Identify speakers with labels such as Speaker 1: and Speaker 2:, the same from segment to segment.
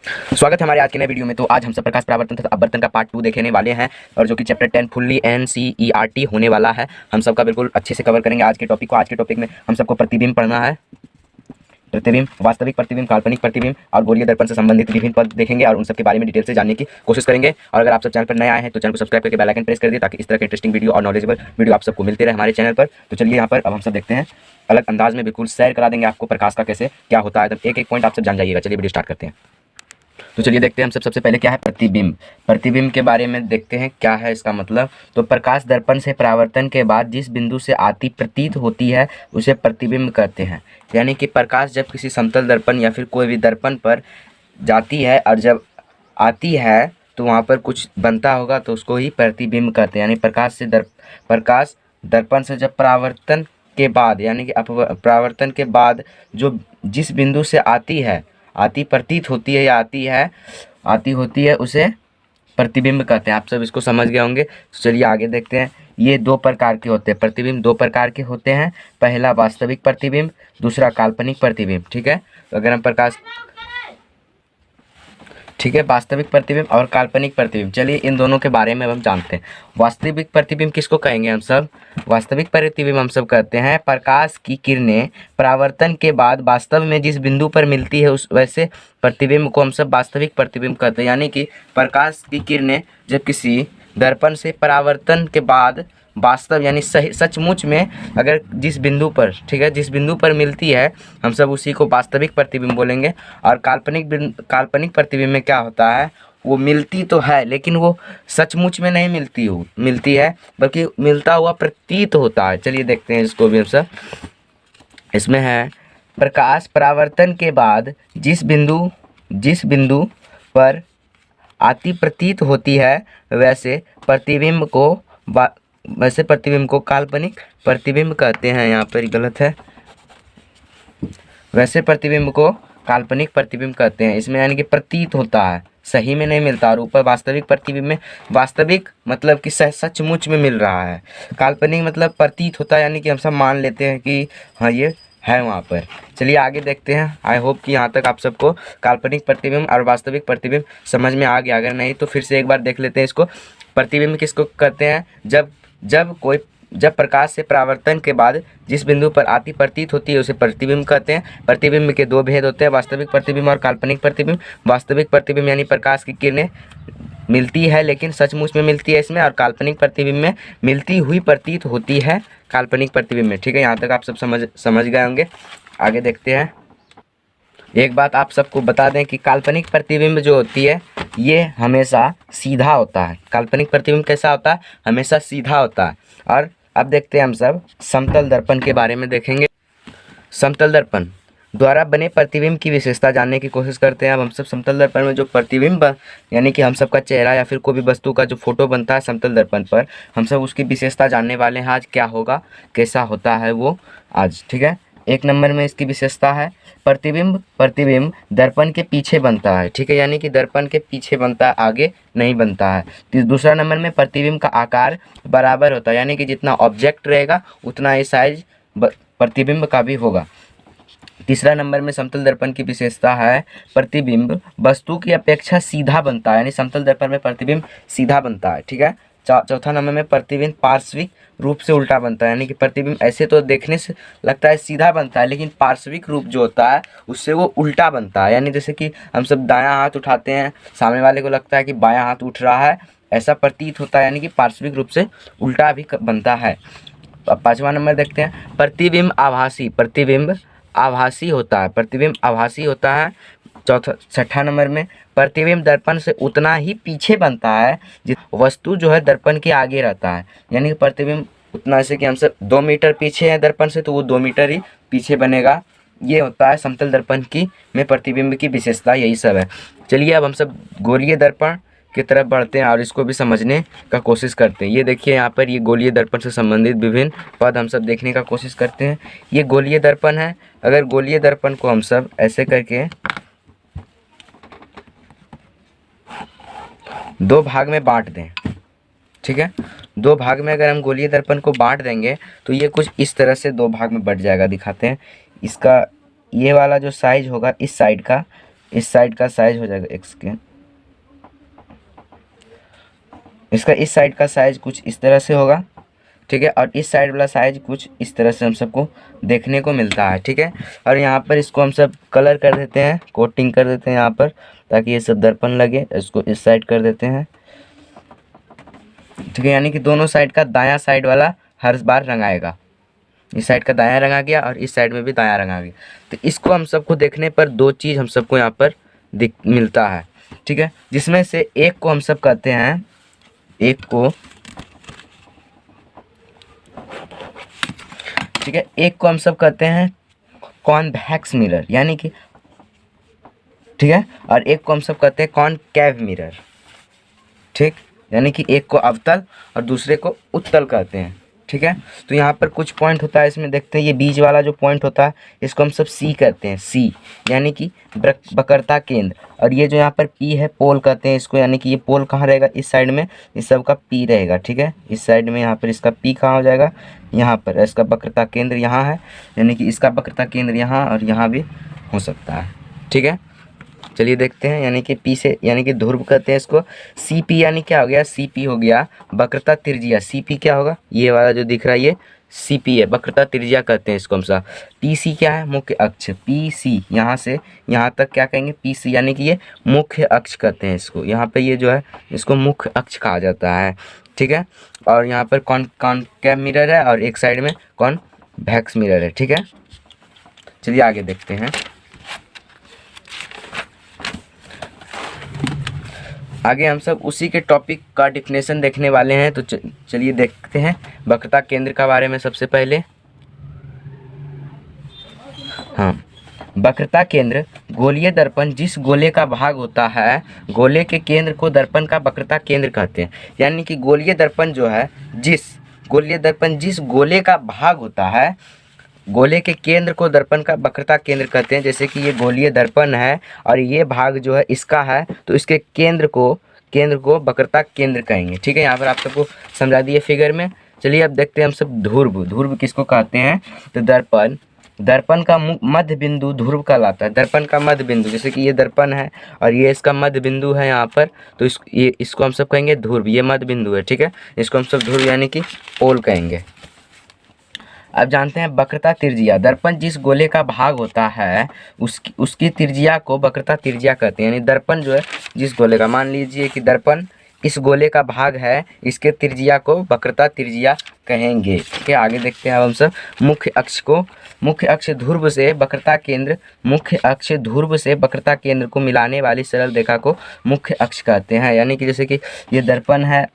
Speaker 1: स्वागत है हमारे आज के नए वीडियो में। तो आज हम सब प्रकाश परावर्तन तथा अपवर्तन का पार्ट 2 देखने वाले हैं और जो कि चैप्टर 10 फुल्ली NCERT होने वाला है। हम सबका बिल्कुल अच्छे से कवर करेंगे आज के टॉपिक को। आज के टॉपिक में हम सबको प्रतिबिंब पढ़ना है। प्रतिबिंब, वास्तविक प्रतिबिंब, काल्पनिक प्रतिबिंब और गोलीय दर्पण से संबंधित विभिन्न पद देखेंगे और उन सबके बारे में डिटेल से जानने की कोशिश करेंगे। और अगर आप सब चैनल पर नए आए हैं तो चैनल को सब्सक्राइब करके बेल आइकन प्रेस कर दिए ताकि इस तरह के इंटरेस्टिंग वीडियो और नॉलेजेबल वीडियो आप सबको मिलते रहे हमारे चैनल पर। तो चलिए यहाँ पर अब हम सब देखते हैं, अलग अंदाज में बिल्कुल शेयर करा देंगे आपको प्रकाश का कैसे क्या होता है, एक एक पॉइंट आप सब जान जाइएगा। चलिए वीडियो स्टार्ट करते हैं। तो चलिए देखते हैं हम सबसे पहले क्या है प्रतिबिंब। प्रतिबिंब के बारे में देखते हैं क्या है इसका मतलब। तो प्रकाश दर्पण से परावर्तन के बाद जिस बिंदु से आती प्रतीत होती है उसे प्रतिबिंब कहते हैं। यानी कि प्रकाश जब किसी समतल दर्पण या फिर कोई भी दर्पण पर जाती है और जब आती है तो वहाँ पर कुछ बनता होगा तो उसको ही प्रतिबिंब कहते हैं। यानी प्रकाश दर्पण से जब परावर्तन के बाद यानी कि परावर्तन के बाद जो जिस बिंदु से आती प्रतीत होती है या आती होती है उसे प्रतिबिंब कहते हैं। आप सब इसको समझ गए होंगे। तो चलिए आगे देखते हैं। ये दो प्रकार के होते हैं प्रतिबिंब, दो प्रकार के होते हैं। पहला वास्तविक प्रतिबिंब, दूसरा काल्पनिक प्रतिबिंब। ठीक है, तो अगर हम वास्तविक प्रतिबिंब और काल्पनिक प्रतिबिंब, चलिए इन दोनों के बारे में हम जानते हैं। वास्तविक प्रतिबिंब किसको कहेंगे हम सब? वास्तविक प्रतिबिंब हम सब कहते हैं प्रकाश की किरणें परावर्तन के बाद वास्तव में जिस बिंदु पर मिलती है उस वैसे प्रतिबिंब को हम सब वास्तविक प्रतिबिंब कहते हैं। यानी कि प्रकाश की किरणें जब किसी दर्पण से परावर्तन के बाद वास्तव यानी सही सचमुच में अगर जिस बिंदु पर, ठीक है, जिस बिंदु पर मिलती है हम सब उसी को वास्तविक प्रतिबिंब बोलेंगे। और काल्पनिक प्रतिबिंब में क्या होता है, वो मिलती तो है लेकिन वो सचमुच में नहीं मिलती है बल्कि मिलता हुआ प्रतीत होता है। चलिए देखते हैं इसको भी हम सब। इसमें है प्रकाश परावर्तन के बाद जिस बिंदु पर आती प्रतीत होती है वैसे प्रतिबिंब को काल्पनिक प्रतिबिंब कहते हैं। यहाँ पर गलत है, वैसे प्रतिबिंब को काल्पनिक प्रतिबिंब कहते हैं। इसमें यानी कि प्रतीत होता है, सही में नहीं मिलता। और ऊपर वास्तविक प्रतिबिंब में वास्तविक मतलब कि सचमुच में मिल रहा है। काल्पनिक मतलब प्रतीत होता है यानी कि हम सब मान लेते हैं कि हाँ ये है वहाँ पर। चलिए आगे देखते हैं। आई होप कि यहाँ तक आप सबको काल्पनिक प्रतिबिंब और वास्तविक प्रतिबिंब समझ में आ गया। अगर नहीं तो फिर से एक बार देख लेते हैं इसको। प्रतिबिंब किसको कहते हैं? जब प्रकाश से परावर्तन के बाद जिस बिंदु पर आती प्रतीत होती है उसे प्रतिबिंब कहते हैं। प्रतिबिंब के दो भेद होते हैं, वास्तविक प्रतिबिंब और काल्पनिक प्रतिबिंब। वास्तविक प्रतिबिंब यानी प्रकाश की किरणें मिलती है लेकिन सचमुच में मिलती है इसमें, और काल्पनिक प्रतिबिंब में मिलती हुई प्रतीत होती है काल्पनिक प्रतिबिंब में। ठीक है, यहाँ तक आप सब समझ गए होंगे। आगे देखते हैं। एक बात आप सबको बता दें कि काल्पनिक प्रतिबिंब जो होती है ये हमेशा सीधा होता है। काल्पनिक प्रतिबिंब कैसा होता है? हमेशा सीधा होता है। और अब देखते हैं हम सब समतल दर्पण के बारे में देखेंगे। समतल दर्पण द्वारा बने प्रतिबिंब की विशेषता जानने की कोशिश करते हैं। अब हम सब समतल दर्पण में जो प्रतिबिंब यानी कि हम सब का चेहरा या फिर कोई भी वस्तु का जो फोटो बनता है समतल दर्पण पर, हम सब उसकी विशेषता जानने वाले हैं। आज क्या होगा, कैसा होता है वो आज। ठीक है, एक नंबर में इसकी विशेषता है प्रतिबिंब दर्पण के पीछे बनता है। ठीक है, यानी कि दर्पण के पीछे बनता है, आगे नहीं बनता है। दूसरा नंबर में प्रतिबिंब का आकार बराबर होता है, यानी कि जितना ऑब्जेक्ट रहेगा उतना ही साइज प्रतिबिंब का भी होगा। तीसरा नंबर में समतल दर्पण की विशेषता है प्रतिबिंब वस्तु की अपेक्षा सीधा बनता है, यानी समतल दर्पण में प्रतिबिंब सीधा बनता है। ठीक है, चौथा नंबर में प्रतिबिंब पार्श्विक रूप से उल्टा बनता है, यानी कि प्रतिबिंब ऐसे तो देखने से लगता है सीधा बनता है लेकिन पार्श्विक रूप जो होता है उससे वो उल्टा बनता है। यानी जैसे कि हम सब दायां हाथ उठाते हैं, सामने वाले को लगता है कि बायां हाथ उठ रहा है, ऐसा प्रतीत होता है, यानी कि पार्श्विक रूप से उल्टा भी बनता है। अब पाँचवा नंबर देखते हैं। प्रतिबिंब आभासी होता है। छठा नंबर में प्रतिबिंब दर्पण से उतना ही पीछे बनता है जिस वस्तु जो है दर्पण के आगे रहता है, यानी कि प्रतिबिंब उतना, जैसे कि हम सब 2 मीटर पीछे है दर्पण से तो वो 2 मीटर ही पीछे बनेगा। ये होता है समतल दर्पण में प्रतिबिंब की विशेषता, यही सब है। चलिए अब हम सब गोलीय दर्पण की तरफ बढ़ते हैं और इसको भी समझने का कोशिश करते हैं। ये देखिए यहाँ पर ये गोलीय दर्पण से संबंधित विभिन्न पद हम सब देखने का कोशिश करते हैं। ये गोलीय दर्पण है। अगर गोलीय दर्पण को हम सब ऐसे करके दो भाग में बांट दें, ठीक है, दो भाग में अगर हम गोलीय दर्पण को बांट देंगे तो ये कुछ इस तरह से दो भाग में बट जाएगा। दिखाते हैं इसका, ये वाला जो साइज होगा इस साइड का इस साइड का साइज हो जाएगा x के, इसका इस साइड का साइज कुछ इस तरह से होगा, ठीक है, और इस साइड वाला साइज कुछ इस तरह से हम सबको देखने को मिलता है, ठीक है। और यहाँ पर इसको हम सब कलर कर देते हैं, कोटिंग कर देते हैं यहाँ पर, ताकि ये सब दर्पण लगे। इसको इस साइड कर देते हैं, ठीक है, यानी कि दोनों साइड का दायां साइड वाला हर बार रंगाएगा। इस साइड का दायां रंगा गया और इस साइड में भी दायां रंगा गया। तो इसको हम सबको देखने पर दो चीज़ हम सबको यहाँ पर दिख मिलता है, ठीक है, जिसमें से एक को हम सब कहते हैं, एक को, ठीक है, एक को हम सब कहते हैं कॉन्वेक्स मिरर, यानी कि, ठीक है, और एक को हम सब कहते हैं कॉनकेव मिरर, ठीक, यानी कि एक को अवतल और दूसरे को उत्तल कहते हैं, ठीक है। तो यहाँ पर कुछ पॉइंट होता है, इसमें देखते हैं, ये बीच वाला जो पॉइंट होता है इसको हम सब सी कहते हैं, सी यानी कि वक्रता केंद्र। और ये जो यहाँ पर पी है, पोल कहते हैं इसको, यानी कि ये पोल कहाँ रहेगा, इस साइड में, इस सब का पी रहेगा, ठीक है, इस साइड में यहाँ पर इसका पी कहाँ हो जाएगा, यहाँ पर। इसका वक्रता केंद्र यहाँ है, यानी कि इसका वक्रता केंद्र यहाँ और यहाँ भी हो सकता है, ठीक है। चलिए देखते हैं, यानी कि पी से, यानी कि ध्रुव कहते हैं इसको। सी पी यानी क्या हो गया, सी पी हो गया वक्रता त्रिज्या। सी पी क्या होगा, ये वाला जो दिख रहा है ये सी पी है, वक्रता त्रिज्या कहते हैं इसको हम सब। पी सी क्या है, मुख्य अक्ष। पी सी यहाँ से यहाँ तक क्या कहेंगे, पी सी यानी कि ये मुख्य अक्ष कहते हैं इसको। यहाँ पे ये जो है इसको मुख्य अक्ष कहा जाता है, ठीक है। और यहाँ पर कॉनकेव मिरर है और एक साइड में कॉन्वेक्स मिरर है, ठीक है। चलिए आगे देखते हैं। आगे हम सब उसी के टॉपिक का डिफिनेशन देखने वाले हैं, तो चलिए देखते हैं वक्रता केंद्र के बारे में। सबसे पहले, हाँ, वक्रता केंद्र गोलीय दर्पण जिस गोले का भाग होता है, गोले के केंद्र को दर्पण का वक्रता केंद्र कहते हैं। यानी कि गोलीय दर्पण जो है, गोलीय दर्पण जिस गोले का भाग होता है, गोले के केंद्र को दर्पण का वक्रता केंद्र कहते हैं। जैसे कि ये गोलीय दर्पण है और ये भाग जो है इसका है, तो इसके केंद्र को वक्रता केंद्र कहेंगे, ठीक है। यहाँ पर आप सबको समझा दिए फिगर में। चलिए अब देखते हैं हम सब ध्रुव किसको कहते हैं, तो दर्पण का मध्य बिंदु ध्रुव कहलाता है। दर्पण का मध्य बिंदु, जैसे कि ये दर्पण है और ये इसका मध्य बिंदु है यहाँ पर, तो इसको हम सब कहेंगे ध्रुव। ये मध्य बिंदु है, ठीक है, इसको हम सब ध्रुव यानी कि पोल कहेंगे। अब जानते हैं वक्रता त्रिज्या। दर्पण जिस गोले का भाग होता है उसकी त्रिज्या को वक्रता त्रिज्या कहते हैं। यानी दर्पण जो है जिस गोले का, मान लीजिए कि दर्पण इस गोले का भाग है, इसके त्रिज्या को वक्रता त्रिज्या कहेंगे, ठीक है। आगे देखते हैं अब हम सब मुख्य अक्ष ध्रुव से वक्रता केंद्र को मिलाने वाली सरल रेखा को मुख्य अक्ष कहते हैं। यानी कि जैसे कि ये दर्पण है,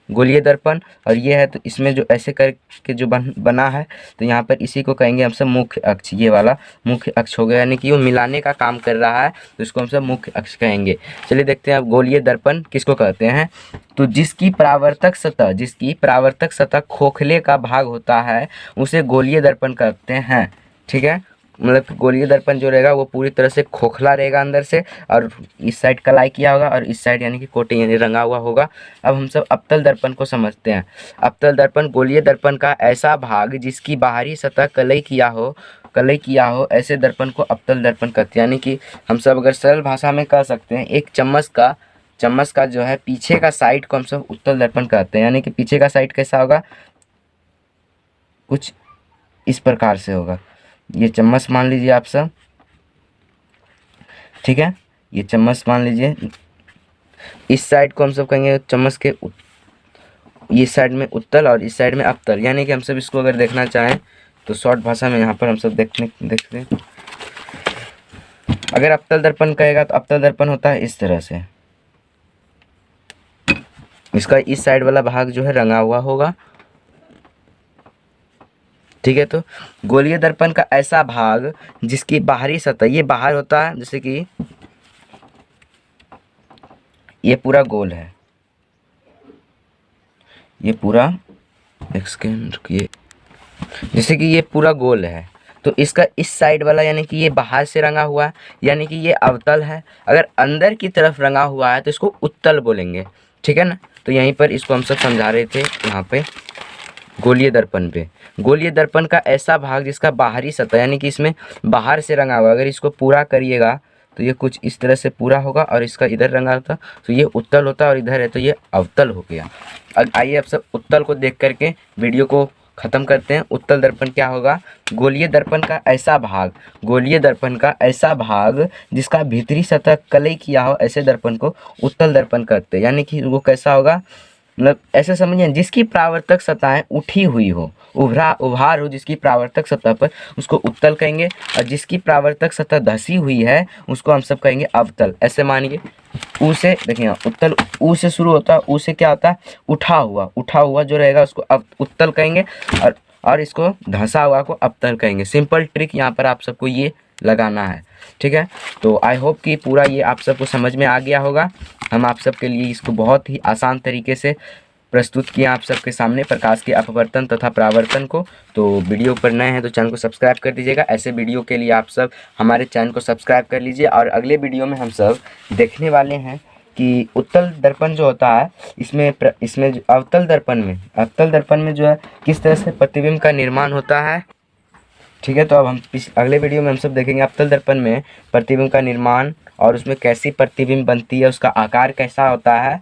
Speaker 1: गोलीय दर्पण, और ये है, तो इसमें जो ऐसे करके जो बना है, तो यहाँ पर इसी को कहेंगे हम सब मुख्य अक्ष। ये वाला मुख्य अक्ष हो गया, यानी कि वो मिलाने का काम कर रहा है, तो इसको हम सब मुख्य अक्ष कहेंगे। चलिए देखते हैं अब गोलीय दर्पण किसको कहते हैं, तो जिसकी परावर्तक सतह खोखले का भाग होता है उसे गोलीय दर्पण कहते हैं, ठीक है। मतलब गोलीय दर्पण जो रहेगा वो पूरी तरह से खोखला रहेगा अंदर से, और इस साइड कलाई किया होगा और इस साइड यानी कि कोटिंग यानी रंगा हुआ होगा। अब हम सब अवतल दर्पण को समझते हैं। अवतल दर्पण गोलीय दर्पण का ऐसा भाग जिसकी बाहरी सतह कलई किया हो, ऐसे दर्पण को अवतल दर्पण कहते हैं। यानी कि हम सब अगर सरल भाषा में कह सकते हैं, एक चम्मच का जो है पीछे का साइड को हम सब उत्तल दर्पण कहते हैं। यानी कि पीछे का साइड कैसा होगा, कुछ इस प्रकार से होगा। ये चम्मच मान लीजिए आप सब, ठीक है, ये चम्मच मान लीजिए, इस साइड को हम सब कहेंगे चम्मच के इस साइड में उत्तल और इस साइड में अवतल। यानी कि हम सब इसको अगर देखना चाहें तो शॉर्ट भाषा में यहाँ पर हम सब देखते हैं। अगर अवतल दर्पण कहेगा तो अवतल दर्पण होता है इस तरह से, इसका इस साइड वाला भाग जो है रंगा हुआ होगा, ठीक है। तो गोलीय दर्पण का ऐसा भाग जिसकी बाहरी सतह, ये बाहर होता है, जैसे कि ये पूरा गोल है, ये पूरा जैसे कि ये पूरा गोल है, तो इसका इस साइड वाला यानी कि ये बाहर से रंगा हुआ है, यानी कि ये अवतल है। अगर अंदर की तरफ रंगा हुआ है तो इसको उत्तल बोलेंगे, ठीक है ना। तो यहीं पर इसको हम सब समझा रहे थे यहाँ पे गोलीय दर्पण पे। गोलीय दर्पण का ऐसा भाग जिसका बाहरी सतह यानी कि इसमें बाहर से रंगा हुआ, अगर इसको पूरा करिएगा तो ये कुछ इस तरह से पूरा होगा और इसका इधर रंगा होता तो ये उत्तल होता और इधर है तो ये अवतल हो गया। अब आइए अब सब उत्तल को देख करके वीडियो को ख़त्म करते हैं। उत्तल दर्पण क्या होगा? गोलीय दर्पण का ऐसा भाग, गोलीय दर्पण का ऐसा भाग जिसका भीतरी सतह कलई किया हो, ऐसे दर्पण को उत्तल दर्पण कहते हैं। यानी कि वो कैसा होगा, मतलब ऐसे समझिए जिसकी परावर्तक सतहें उठी हुई हो, उभार हो जिसकी परावर्तक सतह पर, उसको उत्तल कहेंगे। और जिसकी परावर्तक सतह धसी हुई है उसको हम सब कहेंगे अवतल। ऐसे मानिए ऊ से, देखिए उत्तल ऊ से शुरू होता है, ऊ से क्या होता है? उठा हुआ जो रहेगा उसको उत्तल कहेंगे और इसको धंसा हुआ को अवतल कहेंगे। सिंपल ट्रिक यहाँ पर आप सबको ये लगाना है, ठीक है। तो आई होप कि पूरा ये आप सबको समझ में आ गया होगा। हम आप सबके लिए इसको बहुत ही आसान तरीके से प्रस्तुत किया आप सबके सामने, प्रकाश के अपवर्तन तथा परावर्तन को। तो वीडियो पर नए हैं तो चैनल को सब्सक्राइब कर दीजिएगा। ऐसे वीडियो के लिए आप सब हमारे चैनल को सब्सक्राइब कर लीजिए। और अगले वीडियो में हम सब देखने वाले हैं कि उत्तल दर्पण जो होता है इसमें जो अवतल दर्पण में जो है किस तरह से प्रतिबिंब का निर्माण होता है, ठीक है। तो अब हम अगले वीडियो में हम सब देखेंगे अवतल दर्पण में प्रतिबिंब का निर्माण और उसमें कैसी प्रतिबिंब बनती है, उसका आकार कैसा होता है।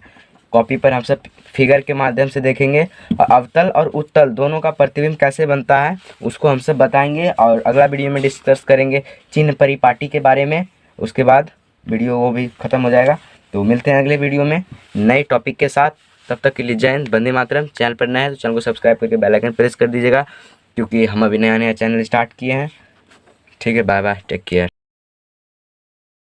Speaker 1: कॉपी पर हम सब फिगर के माध्यम से देखेंगे। और अवतल और उत्तल दोनों का प्रतिबिंब कैसे बनता है उसको हम सब बताएंगे। और अगला वीडियो में डिस्कस करेंगे चिन्ह परिपाटी के बारे में। उसके बाद वीडियो वो भी ख़त्म हो जाएगा। तो मिलते हैं अगले वीडियो में नए टॉपिक के साथ। तब तक के लिए जय हिंद, वंदे मातरम। चैनल पर नए हैं तो चैनल को सब्सक्राइब करके बेल आइकन प्रेस कर दीजिएगा, क्योंकि हम अभी नया चैनल स्टार्ट किए हैं, ठीक है। Bye bye, take care.